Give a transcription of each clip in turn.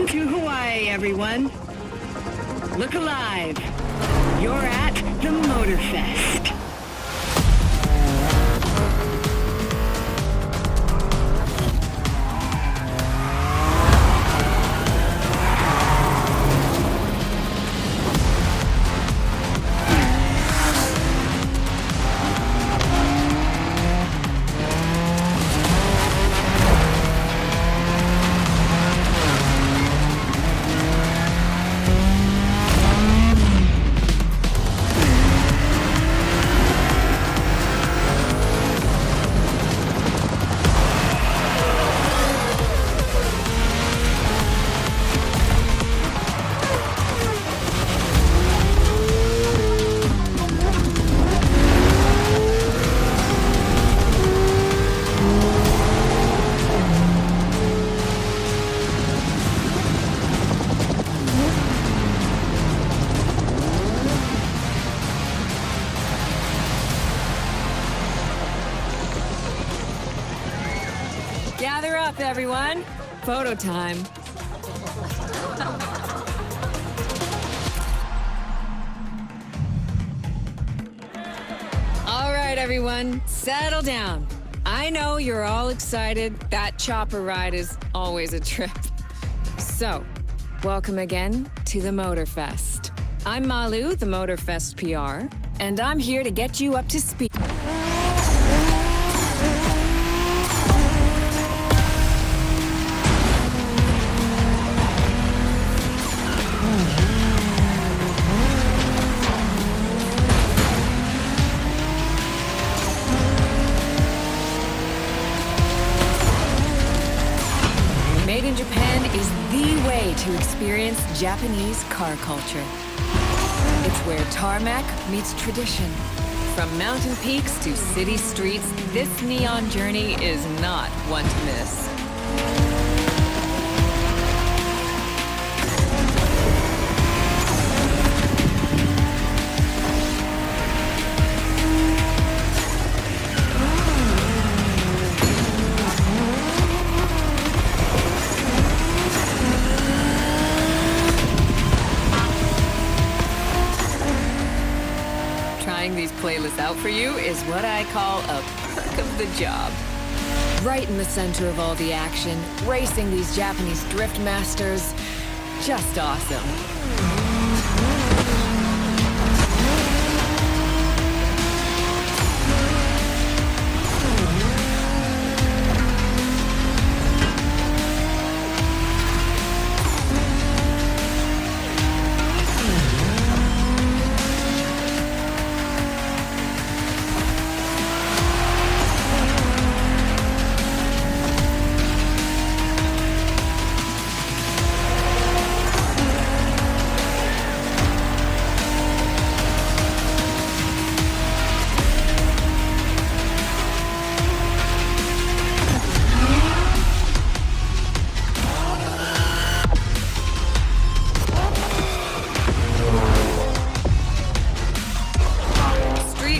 Welcome to Hawaii, everyone. Look alive. You're at the Motorfest. Gather up, everyone. Photo time. All right, everyone, settle down. I know you're all excited. That chopper ride is always a trip. So, welcome again to the Motorfest. I'm Malu, the Motorfest PR, and I'm here to get you up to speed. Made in Japan is the way to experience Japanese car culture. It's where tarmac meets tradition. From mountain peaks to city streets, this neon journey is not one to miss. Trying these playlists out for you is what I call a perk of the job. Right in the center of all the action, racing these Japanese drift masters, just awesome.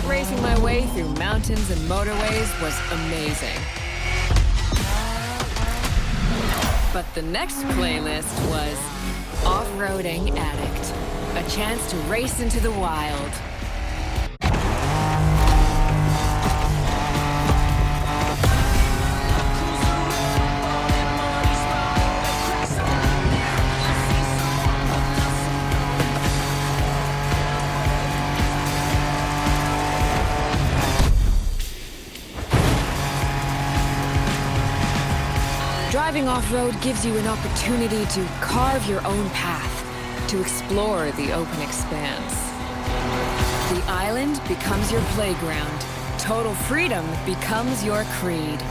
Racing my way through mountains and motorways was amazing. But the next playlist was Off-Roading Addict, a chance to race into the wild. Driving off-road gives you an opportunity to carve your own path, to explore the open expanse. The island becomes your playground. Total freedom becomes your creed.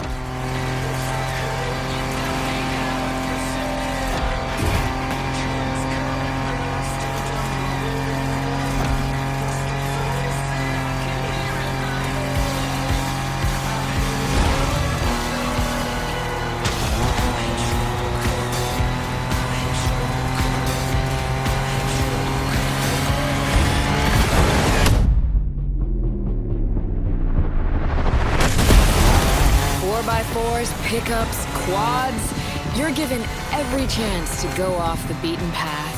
Pickups, quads, You're given every chance to go off the beaten path.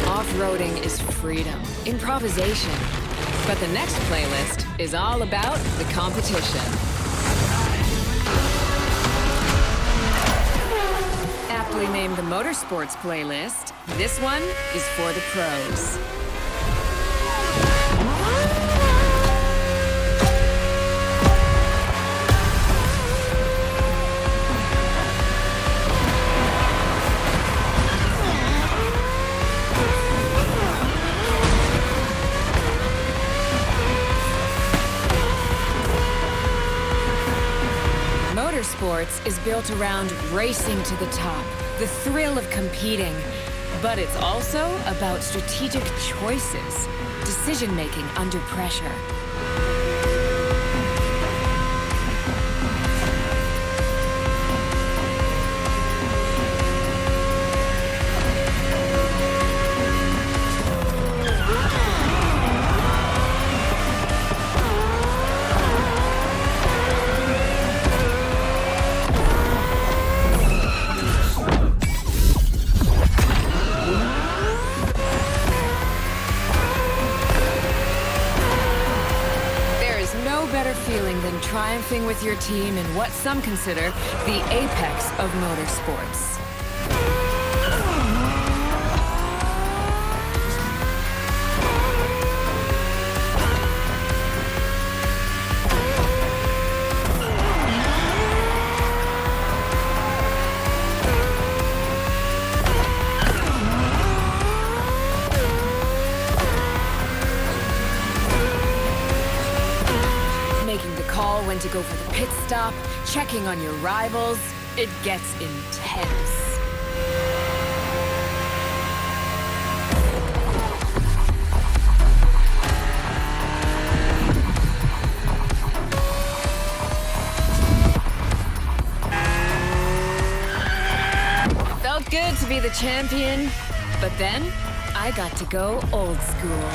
Off-roading is freedom, improvisation. But the next playlist is all about the competition. Aptly named the Motorsports playlist, this one is for the pros. Motorsports is built around racing to the top, the thrill of competing. But it's also about strategic choices, decision-making under pressure. Better feeling than triumphing with your team in what some consider the apex of motorsports. Making the call when to go for the pit stop, checking on your rivals, it gets intense. Felt good to be the champion, but then I got to go old school.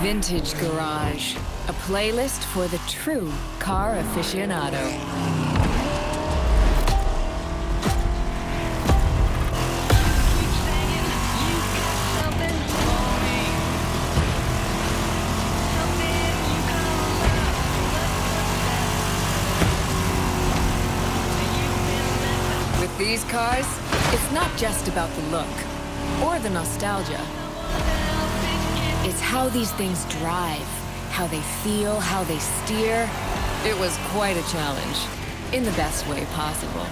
Vintage Garage, a playlist for the true car aficionado. With these cars, it's not just about the look or the nostalgia. It's how these things drive, how they feel, how they steer. It was quite a challenge, in the best way possible.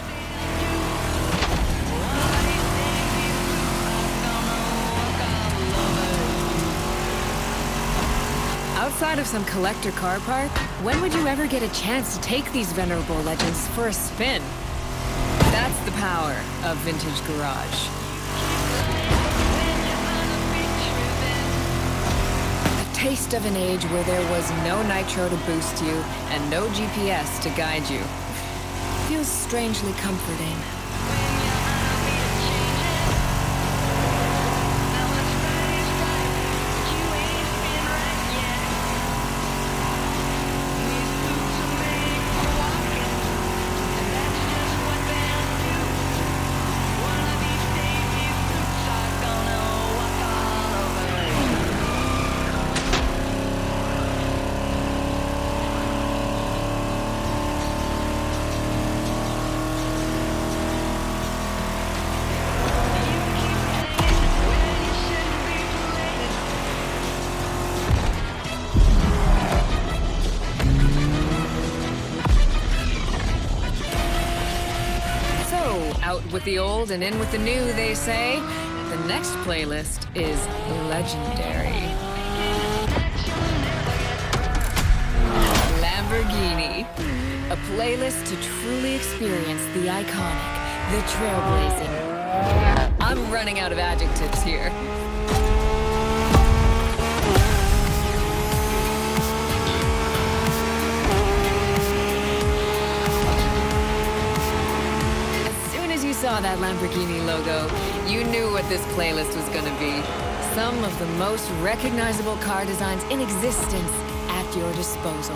Outside of some collector car park, when would you ever get a chance to take these venerable legends for a spin? That's the power of Vintage Garage. Taste of an age where there was no nitro to boost you and no GPS to guide you. Feels strangely comforting. Out with the old and in with the new, they say. The next playlist is legendary. Lamborghini. A playlist to truly experience the iconic, the trailblazing. I'm running out of adjectives here. Saw that Lamborghini logo, you knew what this playlist was gonna be. Some of the most recognizable car designs in existence at your disposal.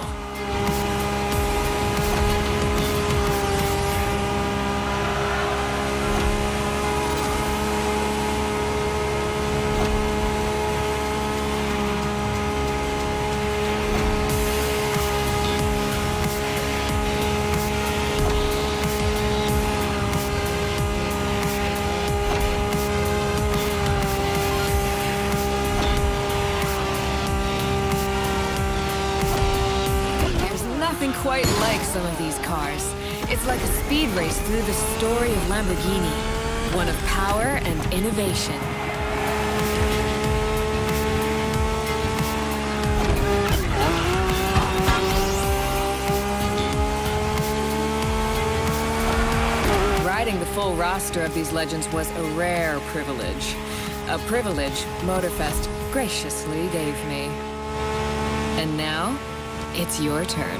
Quite like some of these cars. It's like a speed race through the story of Lamborghini, one of power and innovation. Riding the full roster of these legends was a rare privilege. A privilege Motorfest graciously gave me. And now, it's your turn.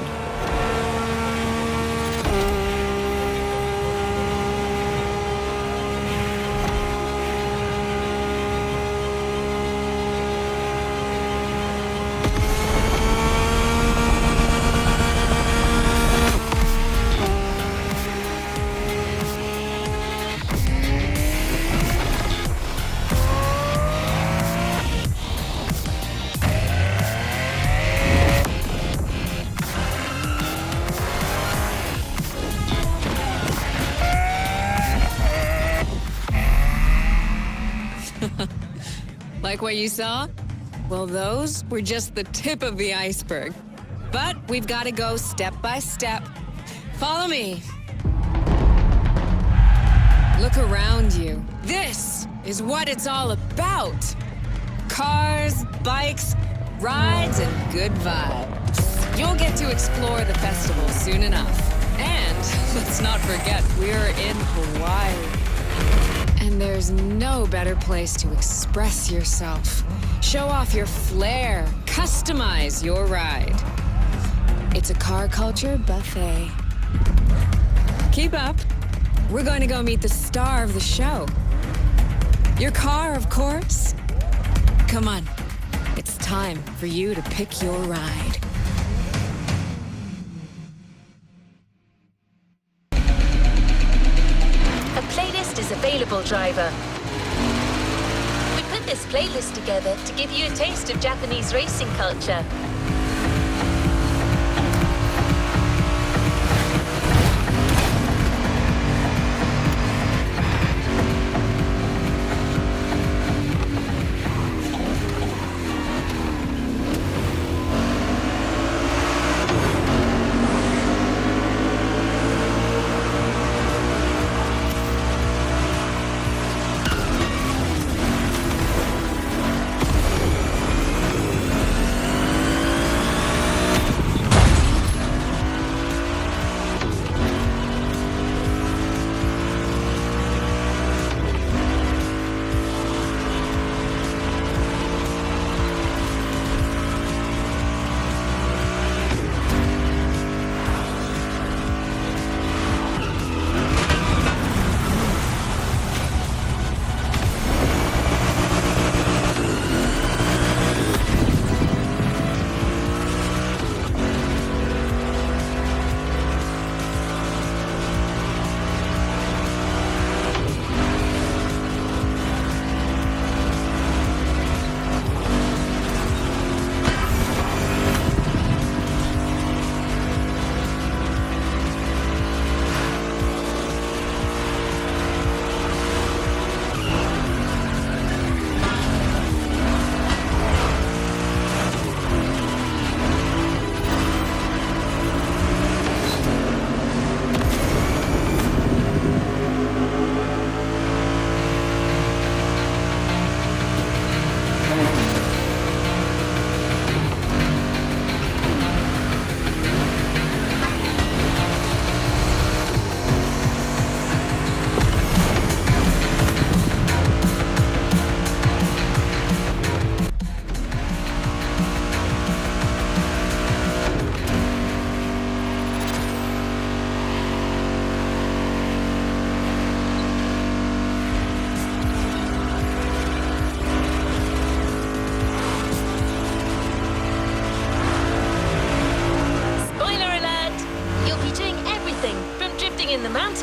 Like what you saw? Well, those were just the tip of the iceberg. But we've got to go step by step. Follow me. Look around you. This is what it's all about. Cars, bikes, rides, and good vibes. You'll get to explore the festival soon enough. And let's not forget, we're in Hawaii. And there's no better place to express yourself. Show off your flair. Customize your ride. It's a car culture buffet. Keep up. We're going to go meet the star of the show. Your car, of course. Come on. It's time for you to pick your ride. Is available, driver. We put this playlist together to give you a taste of Japanese racing culture.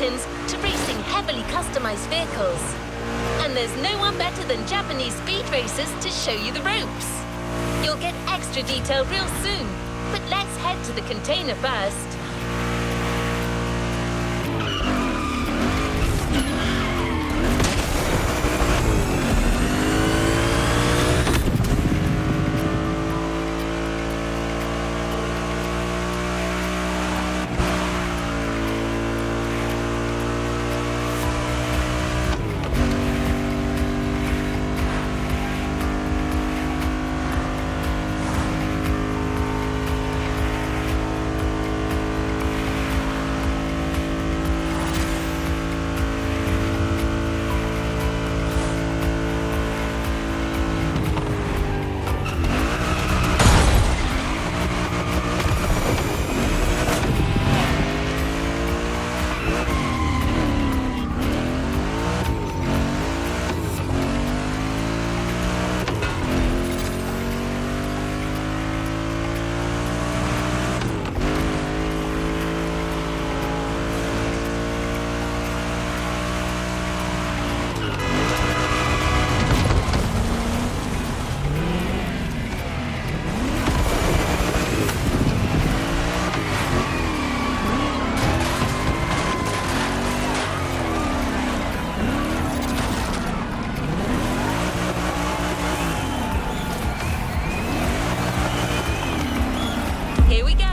buttons to racing heavily customized vehicles. And there's no one better than Japanese speed racers to show you the ropes. You'll get extra detail real soon, but let's head to the container first. Here we go.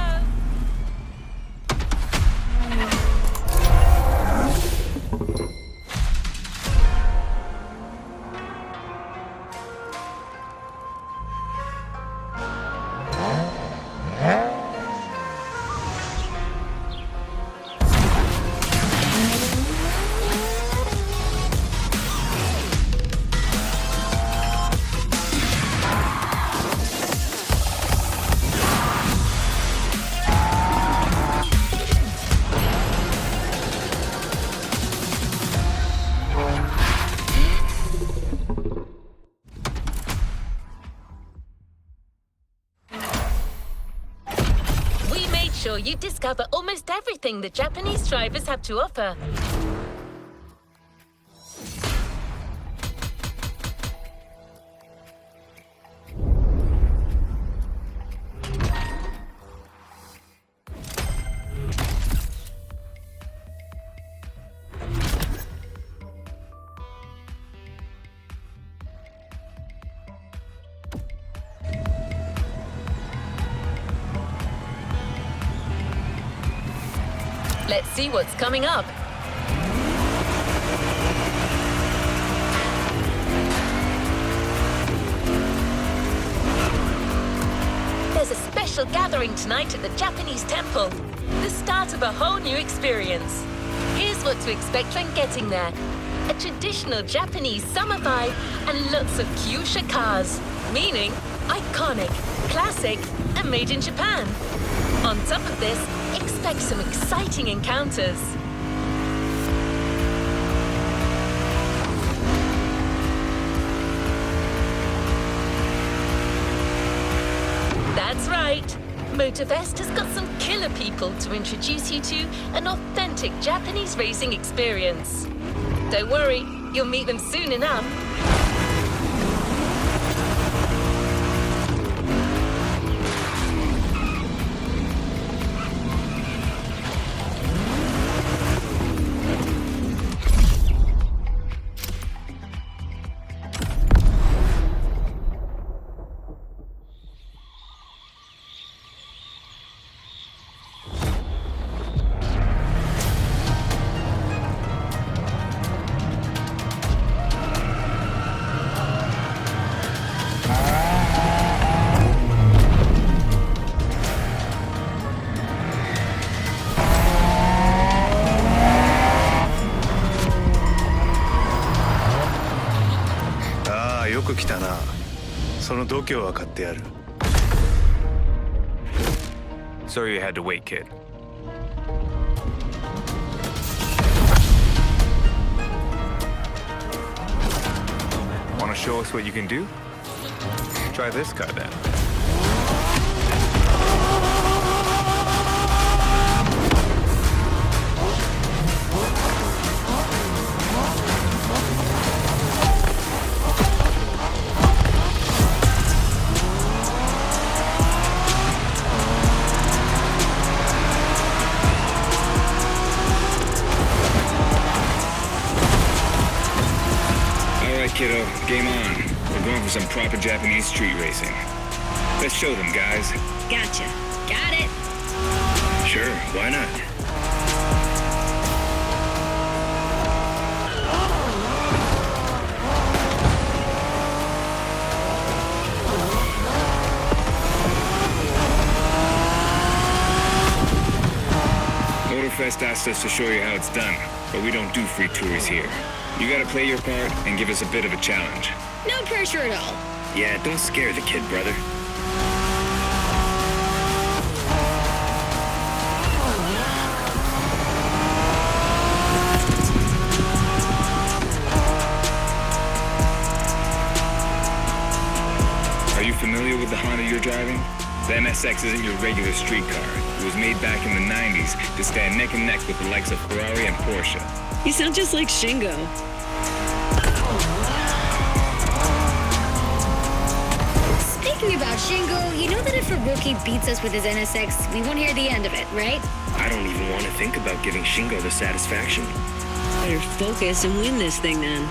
Sure you discover almost everything the Japanese drivers have to offer. Let's see what's coming up. There's a special gathering tonight at the Japanese temple. The start of a whole new experience. Here's what to expect when getting there. A traditional Japanese summer vibe and lots of kyusha cars, meaning iconic, classic, and made in Japan. On top of this, expect some exciting encounters. That's right. Motorfest has got some killer people to introduce you to an authentic Japanese racing experience. Don't worry, you'll meet them soon enough. Sorry you had to wait, kid. Want to show us what you can do? Try this car then. Game on. We're going for some proper Japanese street racing. Let's show them, guys. Gotcha. Got it. Sure, why not? Motorfest asked us to show you how it's done, but we don't do free tours here. You gotta play your part and give us a bit of a challenge. No pressure at all. Yeah, don't scare the kid, brother. Are you familiar with the Honda you're driving? The NSX isn't your regular street car. It was made back in the 90s to stand neck and neck with the likes of Ferrari and Porsche. You sound just like Shingo. Speaking about Shingo, you know that if a rookie beats us with his NSX, we won't hear the end of it, right? I don't even want to think about giving Shingo the satisfaction. Better focus and win this thing then.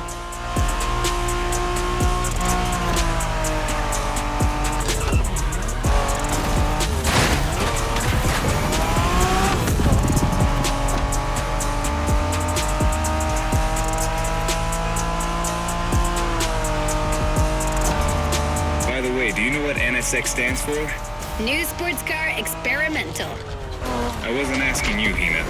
By the way, do you know what NSX stands for? New sports car experimental. I wasn't asking you, Hina.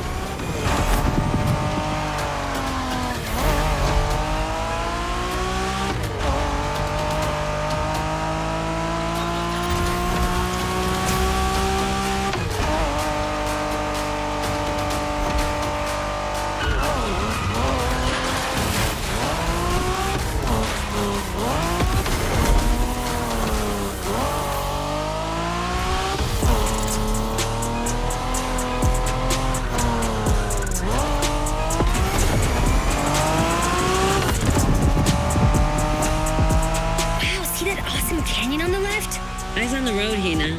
Wow, see that awesome canyon on the left? Eyes on the road, Hina.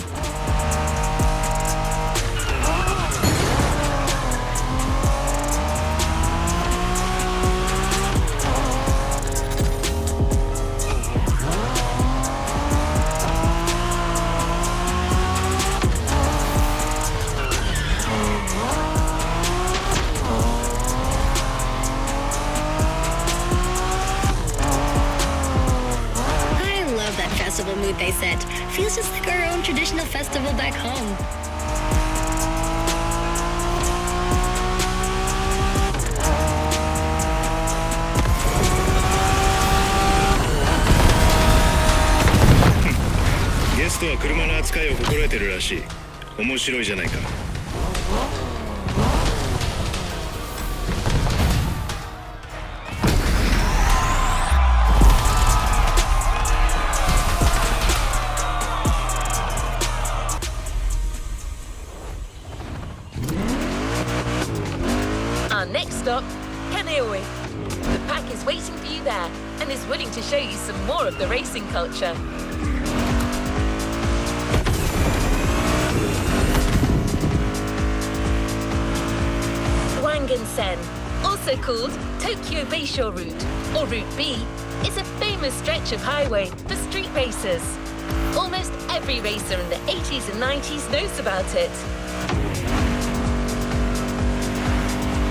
I love that festival mood they set. Feels just like our own traditional festival back home. Our next stop, Kaneohe. The pack is waiting for you there and is willing to show you some more of the racing culture. Wangan-sen, also called Tokyo Bayshore Route, or Route B, is a famous stretch of highway for street racers. Almost every racer in the 80s and 90s knows about it.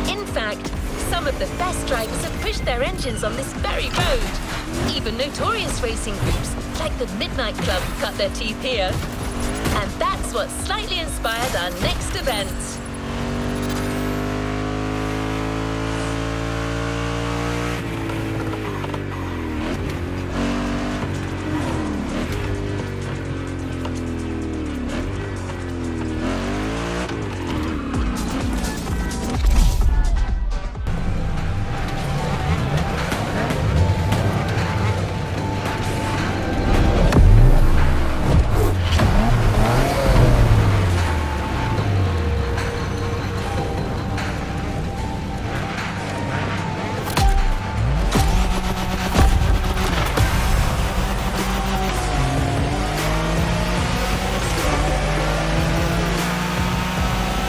In fact, some of the best drivers have pushed their engines on this very road. Even notorious racing groups like the Midnight Club cut their teeth here. And that's what slightly inspired our next event.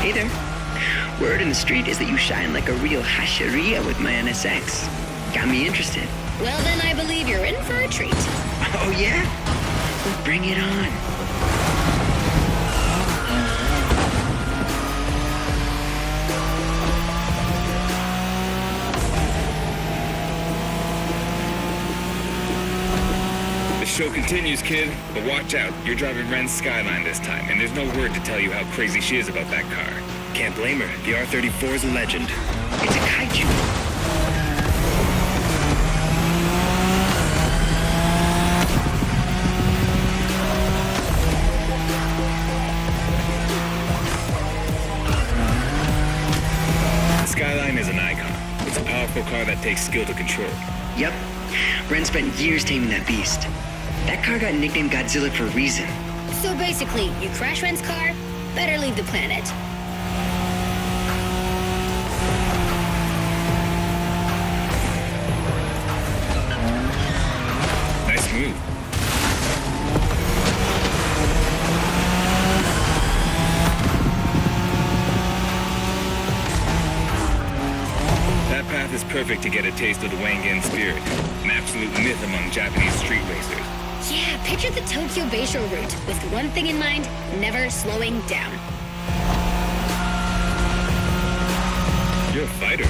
Hey there. Word in the street is that you shine like a real hasheria with my NSX. Got me interested. Well, then I believe you're in for a treat. Oh, yeah? Well, bring it on. The show continues, kid, but watch out. You're driving Ren's Skyline this time, and there's no word to tell you how crazy she is about that car. Can't blame her. The R-34 is a legend. It's a kaiju. The Skyline is an icon. It's a powerful car that takes skill to control. Yep. Ren spent years taming that beast. That car got nicknamed Godzilla for a reason. So basically, you crash Ren's car, better leave the planet. Nice move. That path is perfect to get a taste of the Wangan spirit, an absolute myth among Japanese street racers. Yeah, picture the Tokyo Bayshore route with one thing in mind, never slowing down. You're a fighter.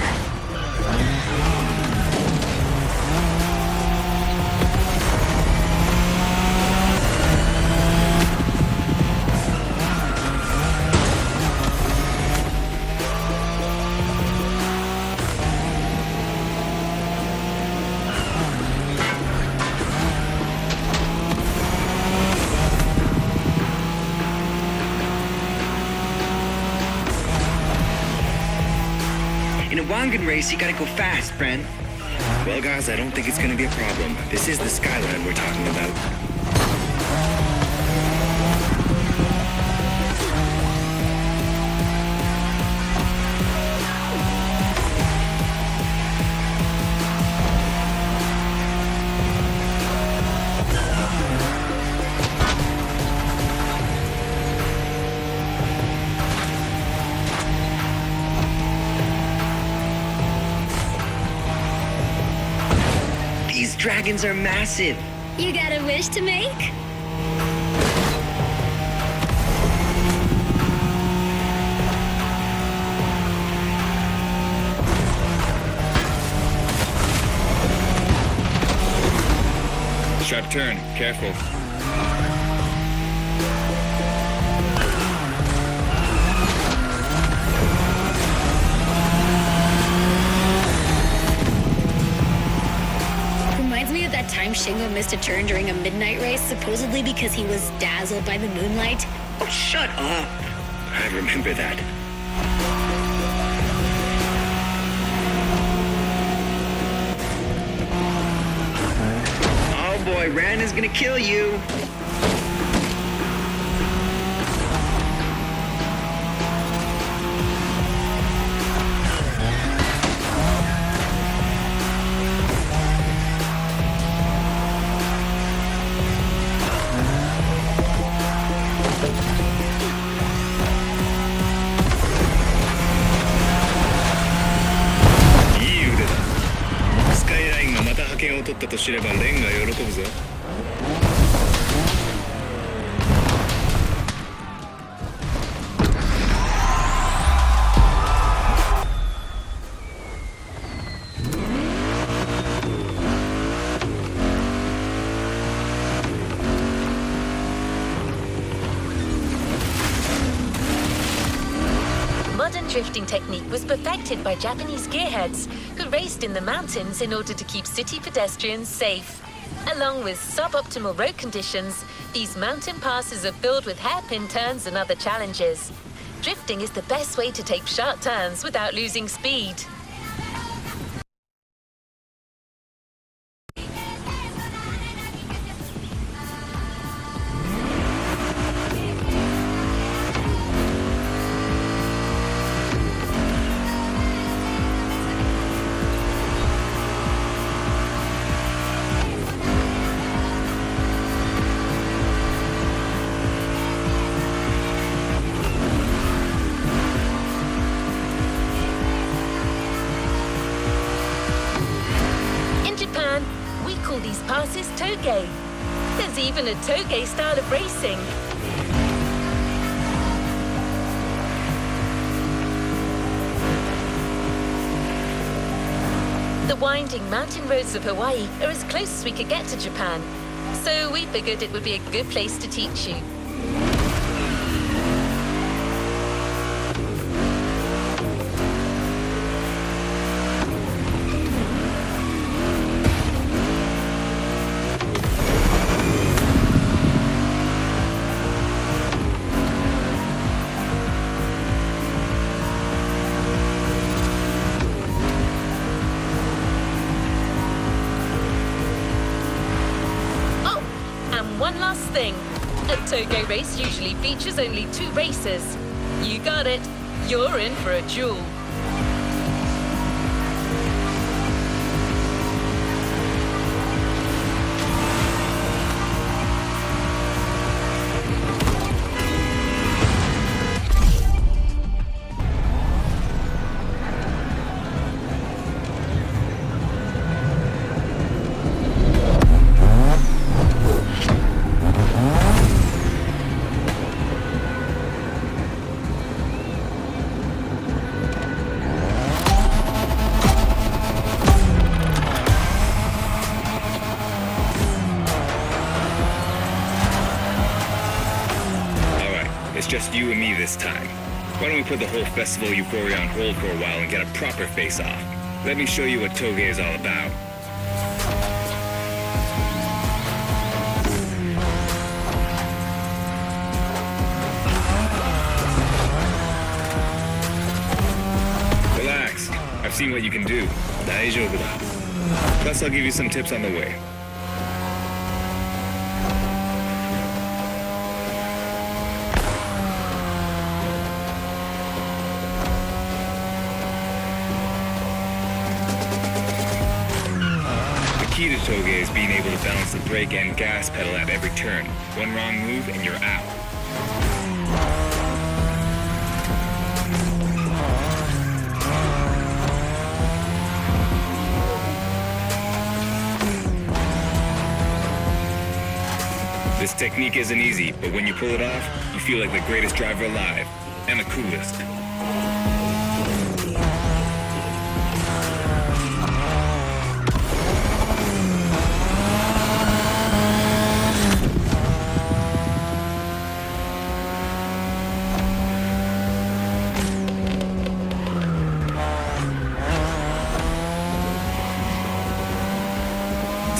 In a Wangan race, you gotta go fast, Bren. Well, guys, I don't think it's gonna be a problem. This is the Skyline we're talking about. These dragons are massive. You got a wish to make? Sharp turn. Careful. Reminds me of that time Shingo missed a turn during a midnight race, supposedly because he was dazzled by the moonlight. Oh, shut up. I remember that. Oh boy, Ren is gonna kill you.いい腕だ。スカイラインがまた覇権を取ったと知ればレンが喜ぶぞ。Modern drifting technique was perfected by Japanese gearheads who raced in the mountains in order to keep city pedestrians safe. Along with suboptimal road conditions, these mountain passes are filled with hairpin turns and other challenges. Drifting is the best way to take sharp turns without losing speed. is toge. There's even a toge style of racing. The winding mountain roads of Hawaii are as close as we could get to Japan, so we figured it would be a good place to teach you. One last thing. A toge race usually features only 2 racers. You got it. You're in for a duel. It's just you and me this time. Why don't we put the whole festival euphoria on hold for a while and get a proper face-off? Let me show you what toge is all about. Relax. I've seen what you can do. Daijoubu da. Plus, I'll give you some tips on the way. The key to toge is being able to balance the brake and gas pedal at every turn. One wrong move and you're out. This technique isn't easy, but when you pull it off, you feel like the greatest driver alive, and the coolest.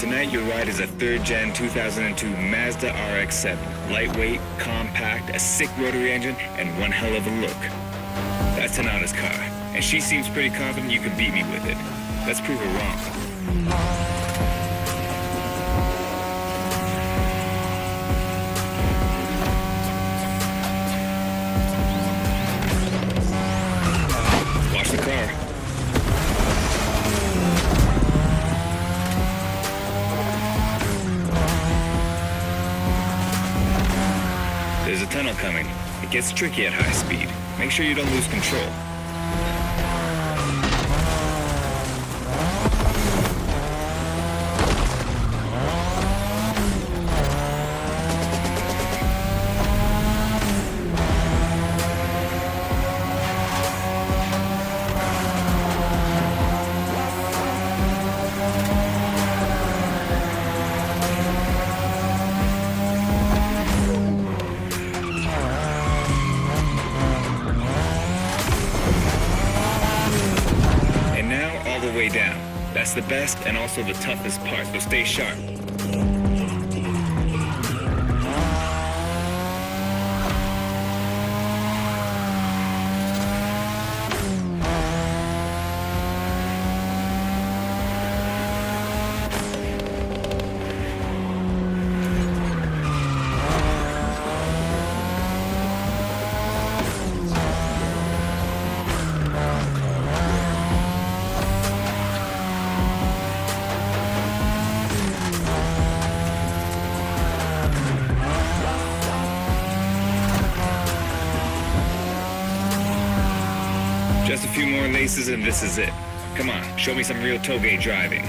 Tonight, your ride is a 3rd Gen 2002 Mazda RX-7. Lightweight, compact, a sick rotary engine, and one hell of a look. That's Tanana's car, and she seems pretty confident you can beat me with it. Let's prove her wrong. Watch the car. There's a tunnel coming. It gets tricky at high speed. Make sure you don't lose control. Way down. That's the best and also the toughest part, so stay sharp. Just a few more laces and this is it. Come on, show me some real toge driving.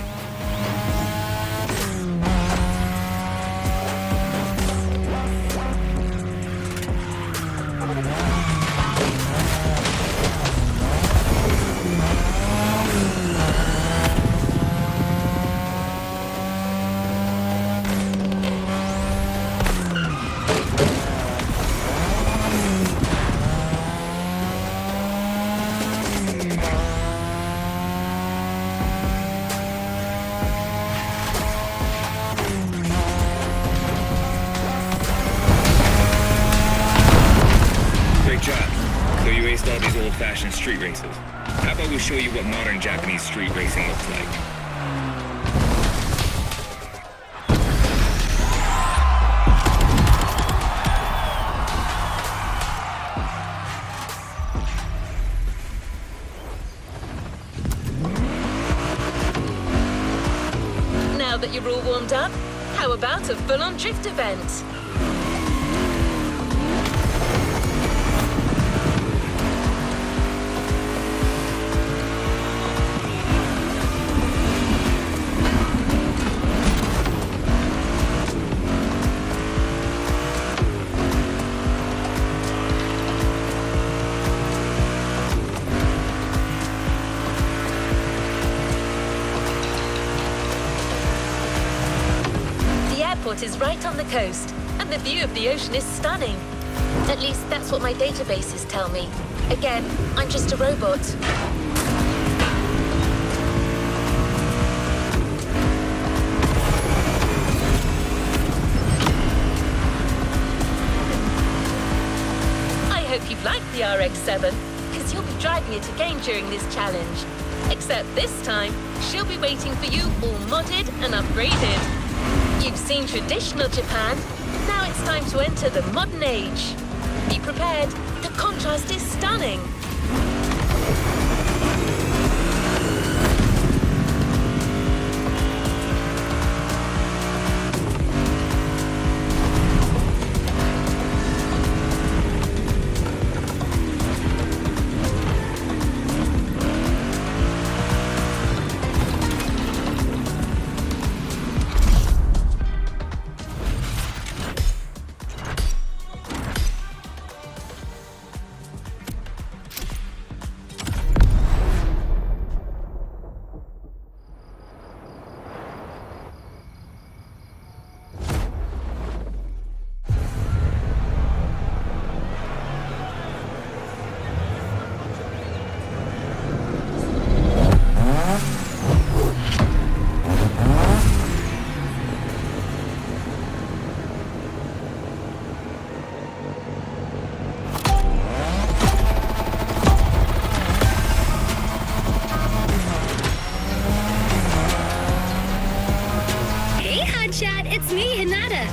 old-fashioned street races. How about we show you what modern Japanese street racing looks like? Now that you're all warmed up, how about a full-on drift event? The airport is right on the coast, and the view of the ocean is stunning. At least that's what my databases tell me. Again, I'm just a robot. I hope you like the RX-7, because you'll be driving it again during this challenge. Except this time, she'll be waiting for you all modded and upgraded. You've seen traditional Japan, now it's time to enter the modern age. Be prepared, the contrast is stunning. It's me, Hinata.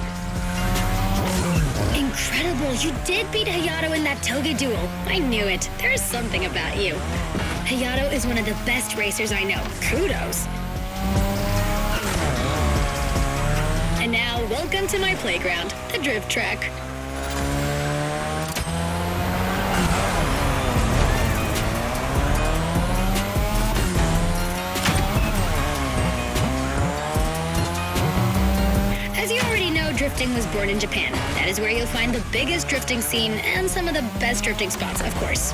Incredible, you did beat Hayato in that toga duel. I knew it. There's something about you. Hayato is one of the best racers I know. Kudos. And now, welcome to my playground, the drift track. As you already know, drifting was born in Japan. That is where you'll find the biggest drifting scene and some of the best drifting spots, of course.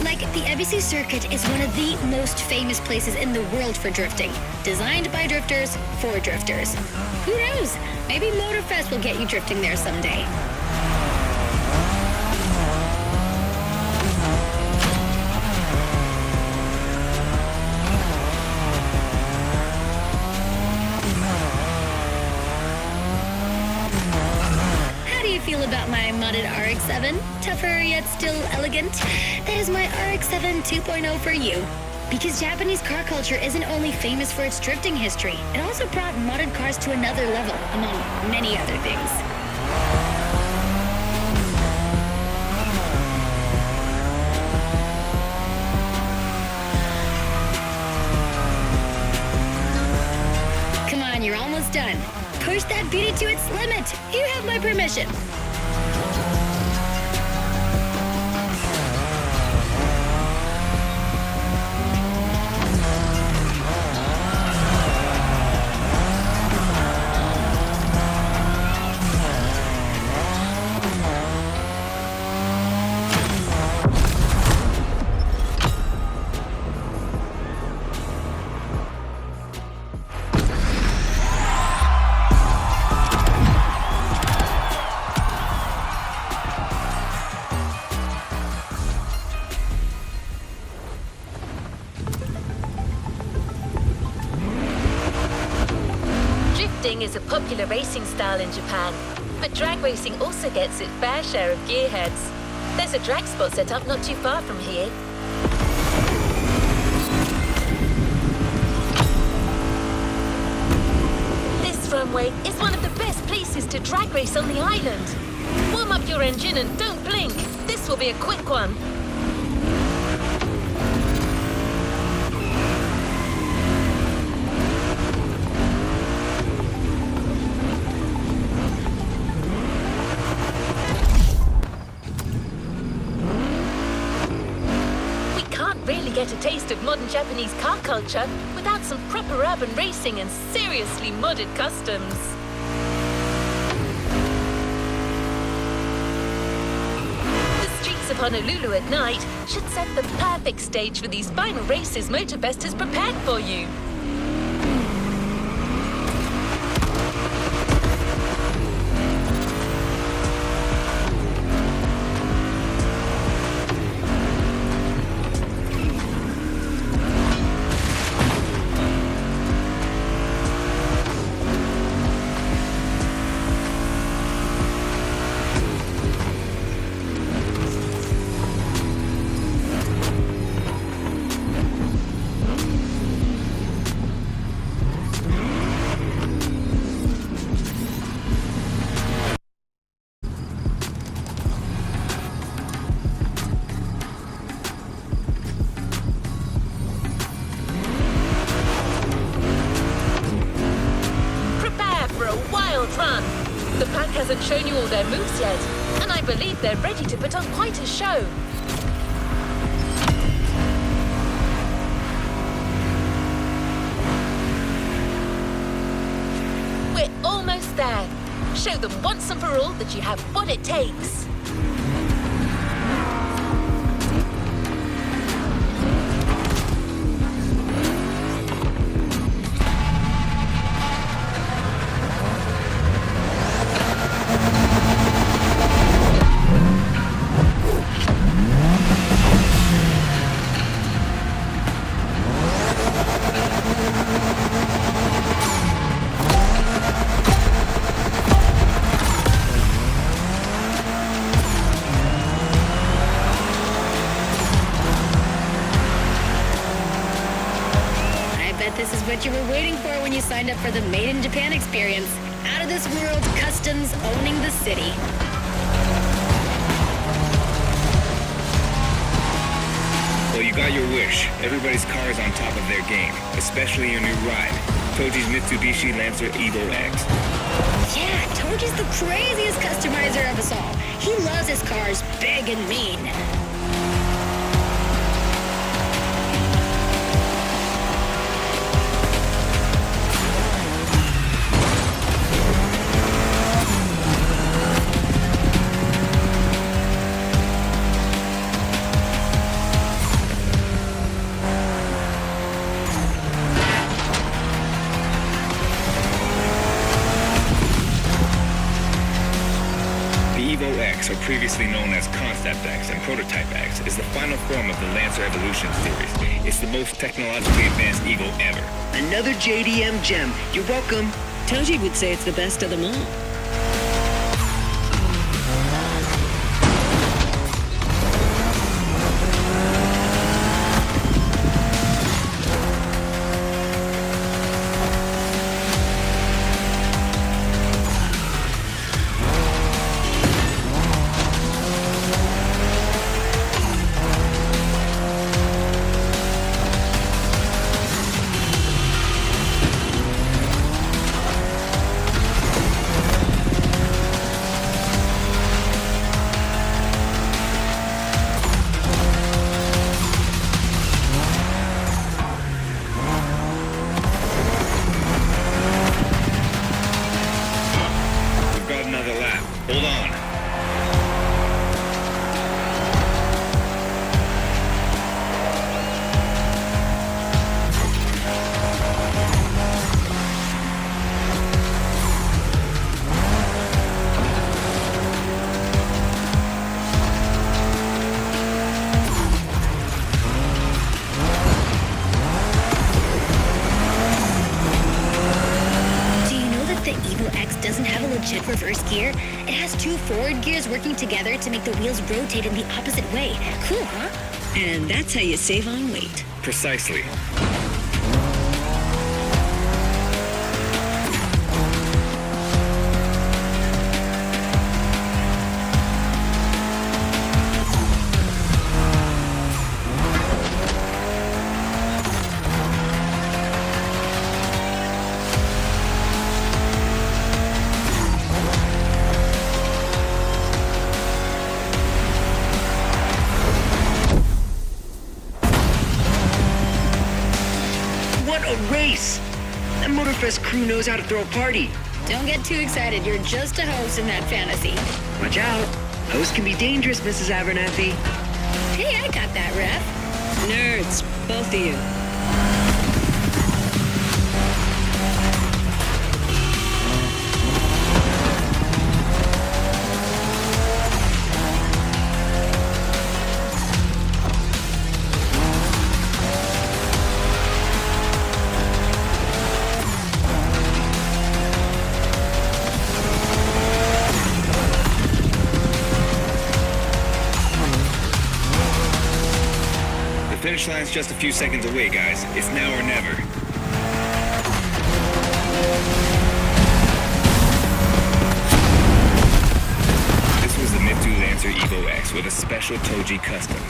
Like, the Ebisu circuit is one of the most famous places in the world for drifting. Designed by drifters, for drifters. Who knows? Maybe Motorfest will get you drifting there someday. Feel about my modded RX-7? Tougher yet still elegant? That is my RX-7 2.0 for you. Because Japanese car culture isn't only famous for its drifting history, it also brought modded cars to another level, among many other things. Come on, you're almost done. Push that beauty to its limit. You have my permission. Drifting is a popular racing style in Japan, but drag racing also gets its fair share of gearheads. There's a drag spot set up not too far from here. This runway is one of the best places to drag race on the island. Warm up your engine and don't blink. This will be a quick one. Get a taste of modern Japanese car culture without some proper urban racing and seriously modded customs. The streets of Honolulu at night should set the perfect stage for these final races Motorfest has prepared for you. Run. The pack hasn't shown you all their moves yet, and I believe they're ready to put on quite a show. We're almost there. Show them once and for all that you have what it takes. This is what you were waiting for when you signed up for the Made in Japan experience. Out of this world customs owning the city. Well, you got your wish. Everybody's car is on top of their game, especially your new ride, Toji's Mitsubishi Lancer Evo X. Yeah, Toji's the craziest customizer of us all. He loves his cars big and mean. Evo X, or previously known as Concept X and Prototype X, is the final form of the Lancer Evolution series. It's the most technologically advanced Evo ever. Another JDM gem. You're welcome. Toji would say it's the best of them all. gear. It has two forward gears working together to make the wheels rotate in the opposite way. Cool, huh? And that's how you save on weight. Precisely. What a race! That Motorfest crew knows how to throw a party. Don't get too excited. You're just a host in that fantasy. Watch out. Hosts can be dangerous, Mrs. Abernathy. Hey, I got that, ref. Nerds, both of you. The finish line's just a few seconds away, guys. It's now or never. This was the Mitsu Lancer Evo X with a special Toji custom.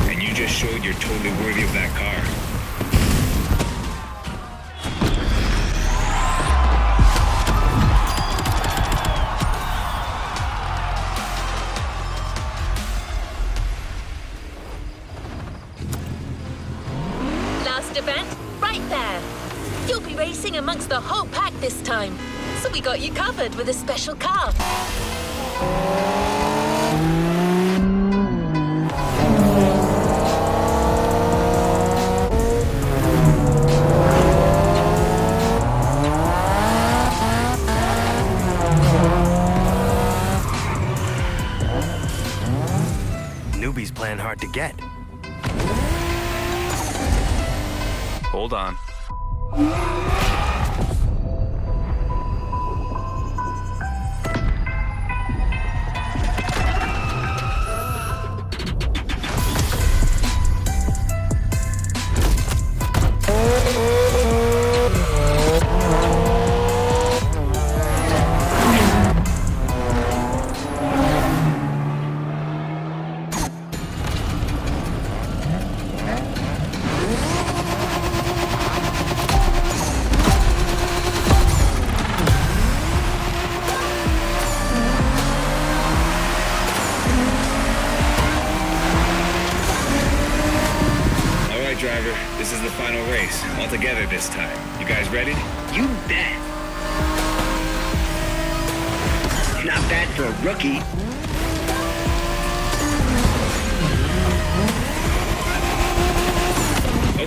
And you just showed you're totally worthy of that car. Last event, right there. You'll be racing amongst the whole pack this time. So we got you covered with a special car. Newbie's playing hard to get. Hold on. Driver, this is the final race, all together this time. You guys ready? You bet. Not bad for a rookie.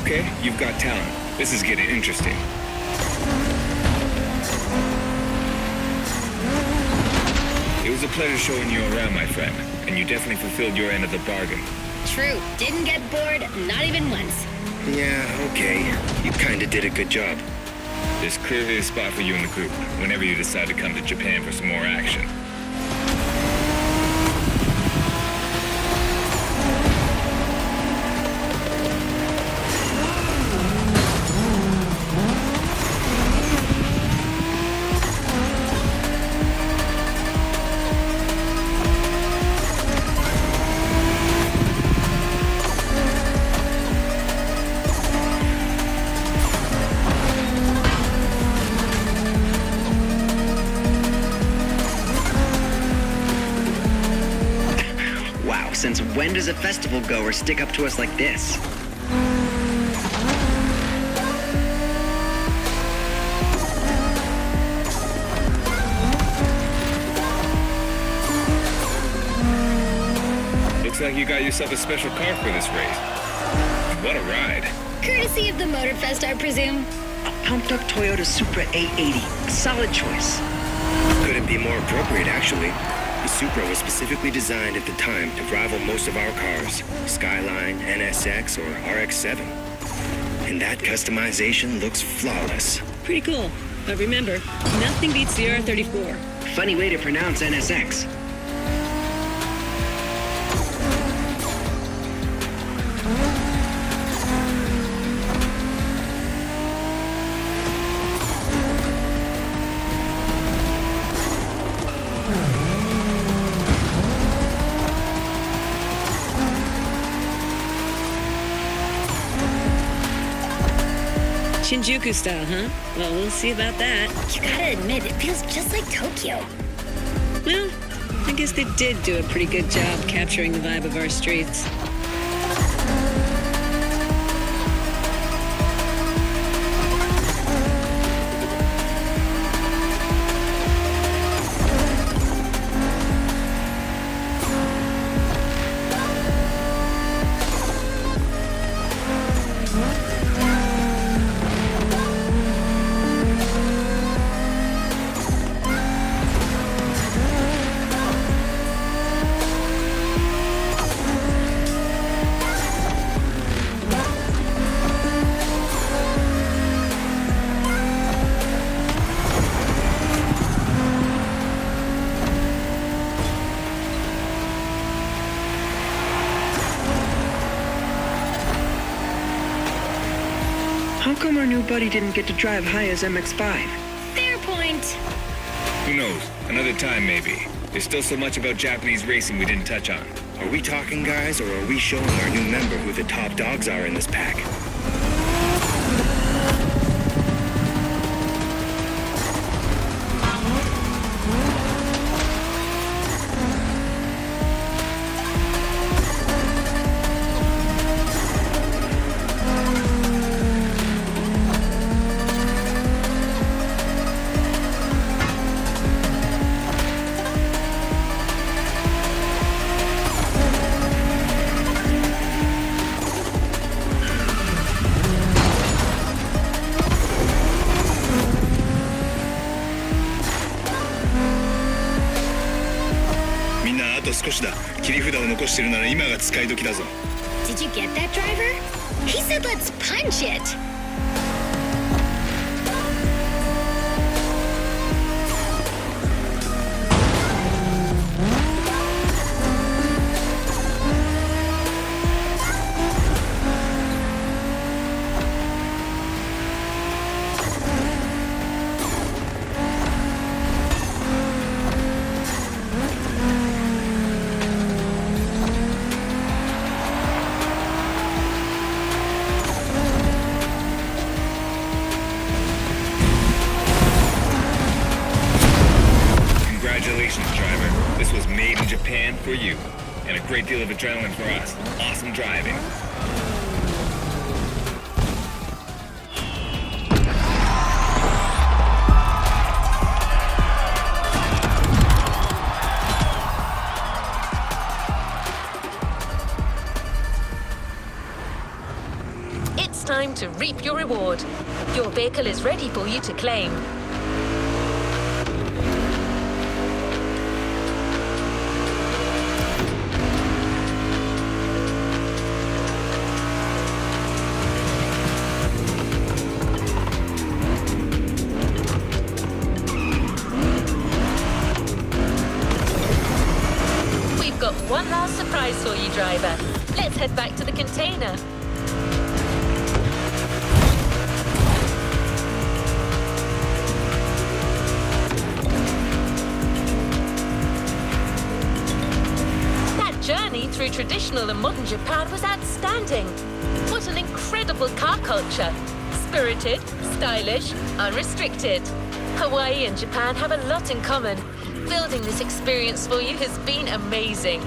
Okay, you've got talent. This is getting interesting. It was a pleasure showing you around, my friend, and you definitely fulfilled your end of the bargain. True. Didn't get bored, not even once. Yeah, okay. You kinda did a good job. There's clearly a spot for you in the group whenever you decide to come to Japan for some more action. Since when does a festival goer stick up to us like this? Looks like you got yourself a special car for this race. What a ride. Courtesy of the Motorfest, I presume. A pumped-up Toyota Supra 880. Solid choice. Couldn't be more appropriate, actually. The Supra was specifically designed at the time to rival most of our cars, Skyline, NSX, or RX-7. And that customization looks flawless. Pretty cool. But remember, nothing beats the R34. Funny way to pronounce NSX. Shinjuku style, huh? Well, we'll see about that. You gotta admit, it feels just like Tokyo. Well, I guess they did do a pretty good job capturing the vibe of our streets. How come our new buddy didn't get to drive high as MX-5? Fair point. Who knows? Another time, maybe. There's still so much about Japanese racing we didn't touch on. Are we talking, guys, or are we showing our new member who the top dogs are in this pack? Did you get that, driver? He said let's punch it. Congratulations, driver. This was made in Japan for you. And a great deal of adrenaline for us. Awesome driving. It's time to reap your reward. Your vehicle is ready for you to claim. We've got one last surprise for you, driver. Let's head back to the container. Journey through traditional and modern Japan was outstanding. What an incredible car culture. Spirited, stylish, unrestricted. Hawaii and Japan have a lot in common. Building this experience for you has been amazing.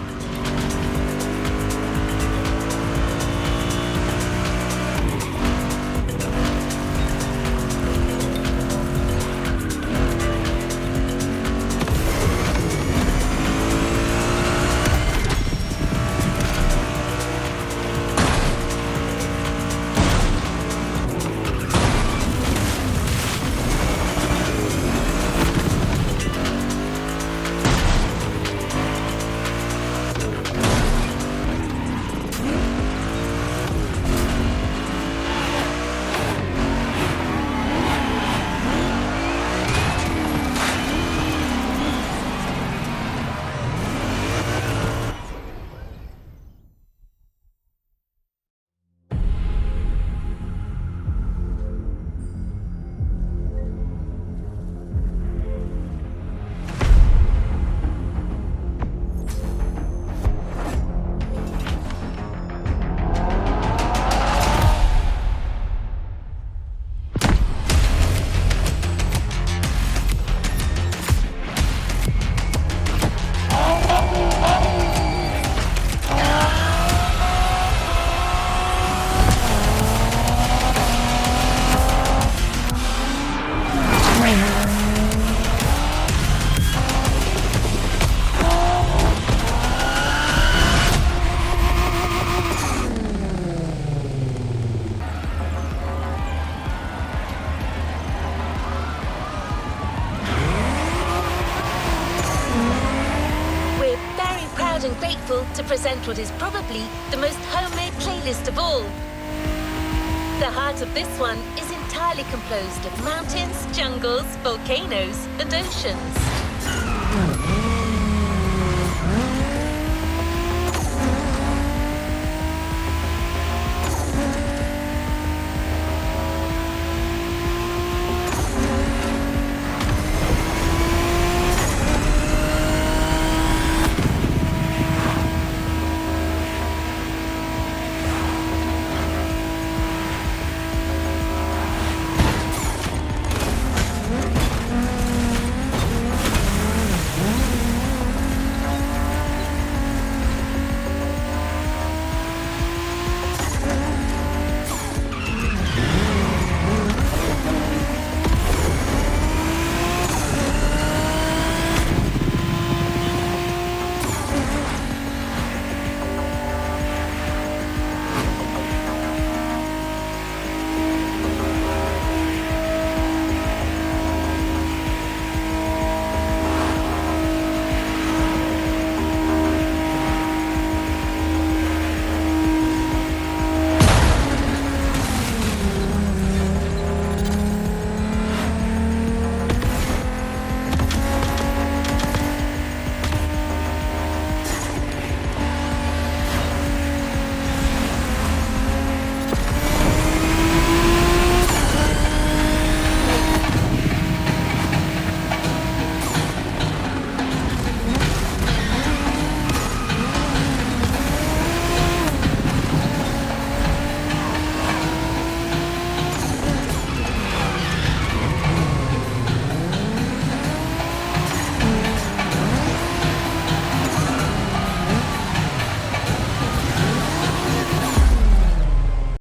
to present what is probably the most homemade playlist of all. The heart of this one is entirely composed of mountains, jungles, volcanoes, and oceans.